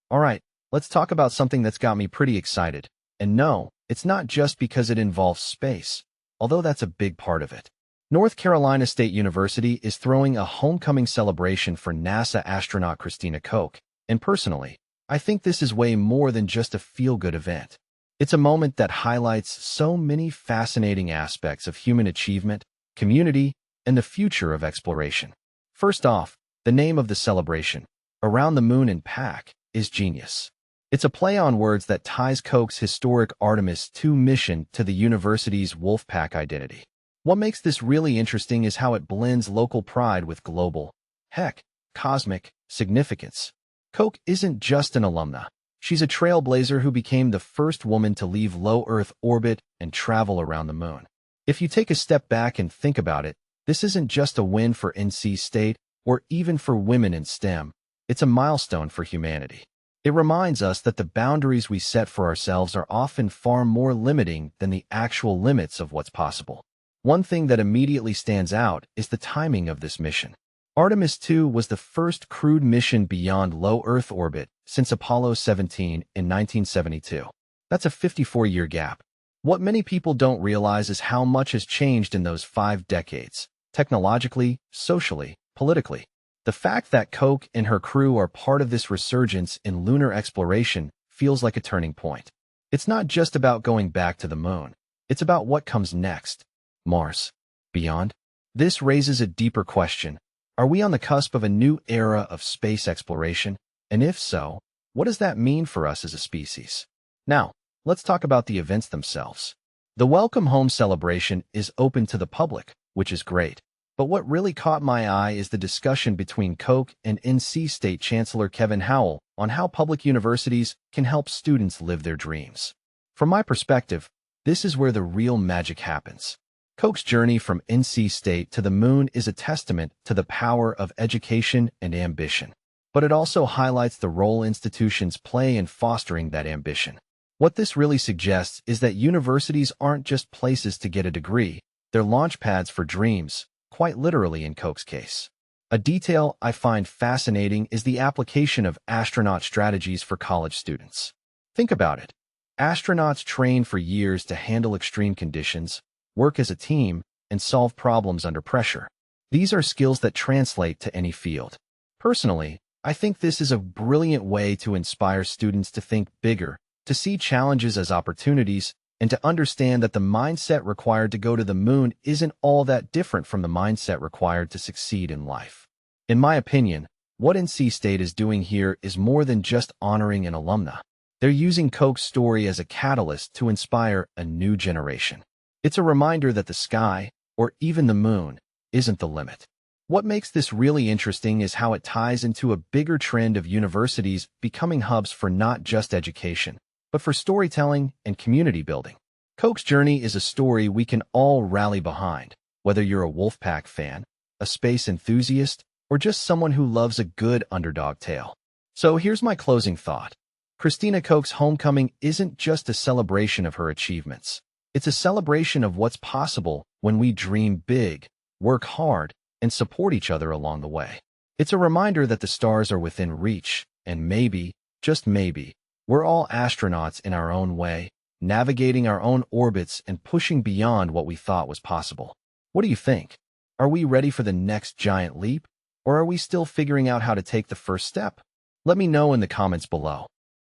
Alright, let's talk about something that's got me pretty excited. And no, it's not just because it involves space, although that's a big part of it. North Carolina State University is throwing a homecoming celebration for NASA astronaut Christina Koch, and personally, I think this is way more than just a feel-good event. It's a moment that highlights so many fascinating aspects of human achievement, community, and the future of exploration. First off, the name of the celebration, Around the Moon and Pack, is genius. It's a play on words that ties Koch's historic Artemis II mission to the university's Wolfpack identity. What makes this really interesting is how it blends local pride with global, heck, cosmic, significance. Koch isn't just an alumna. She's a trailblazer who became the first woman to leave low Earth orbit and travel around the moon. If you take a step back and think about it, this isn't just a win for NC State or even for women in STEM. It's a milestone for humanity. It reminds us that the boundaries we set for ourselves are often far more limiting than the actual limits of what's possible. One thing that immediately stands out is the timing of this mission. Artemis II was the first crewed mission beyond low Earth orbit since Apollo 17 in 1972. That's a 54-year gap. What many people don't realize is how much has changed in those 5 decades, technologically, socially, politically. The fact that Koch and her crew are part of this resurgence in lunar exploration feels like a turning point. It's not just about going back to the moon. It's about what comes next. Mars. Beyond? This raises a deeper question. Are we on the cusp of a new era of space exploration? And if so, what does that mean for us as a species? Now, let's talk about the events themselves. The Welcome Home celebration is open to the public, which is great. But what really caught my eye is the discussion between Koch and NC State Chancellor Kevin Howell on how public universities can help students live their dreams. From my perspective, this is where the real magic happens. Koch's journey from NC State to the moon is a testament to the power of education and ambition. But it also highlights the role institutions play in fostering that ambition. What this really suggests is that universities aren't just places to get a degree, they're launch pads for dreams, quite literally in Koch's case. A detail I find fascinating is the application of astronaut strategies for college students. Think about it. Astronauts train for years to handle extreme conditions, work as a team, and solve problems under pressure. These are skills that translate to any field. Personally, I think this is a brilliant way to inspire students to think bigger, to see challenges as opportunities, and to understand that the mindset required to go to the moon isn't all that different from the mindset required to succeed in life. In my opinion, what NC State is doing here is more than just honoring an alumna. They're using Koch's story as a catalyst to inspire a new generation. It's a reminder that the sky, or even the moon, isn't the limit. What makes this really interesting is how it ties into a bigger trend of universities becoming hubs for not just education, but for storytelling and community building. Koch's journey is a story we can all rally behind, whether you're a Wolfpack fan, a space enthusiast, or just someone who loves a good underdog tale. So here's my closing thought. Christina Koch's homecoming isn't just a celebration of her achievements. It's a celebration of what's possible when we dream big, work hard, and support each other along the way. It's a reminder that the stars are within reach, and maybe, just maybe, we're all astronauts in our own way, navigating our own orbits and pushing beyond what we thought was possible. What do you think? Are we ready for the next giant leap? Or are we still figuring out how to take the first step? Let me know in the comments below.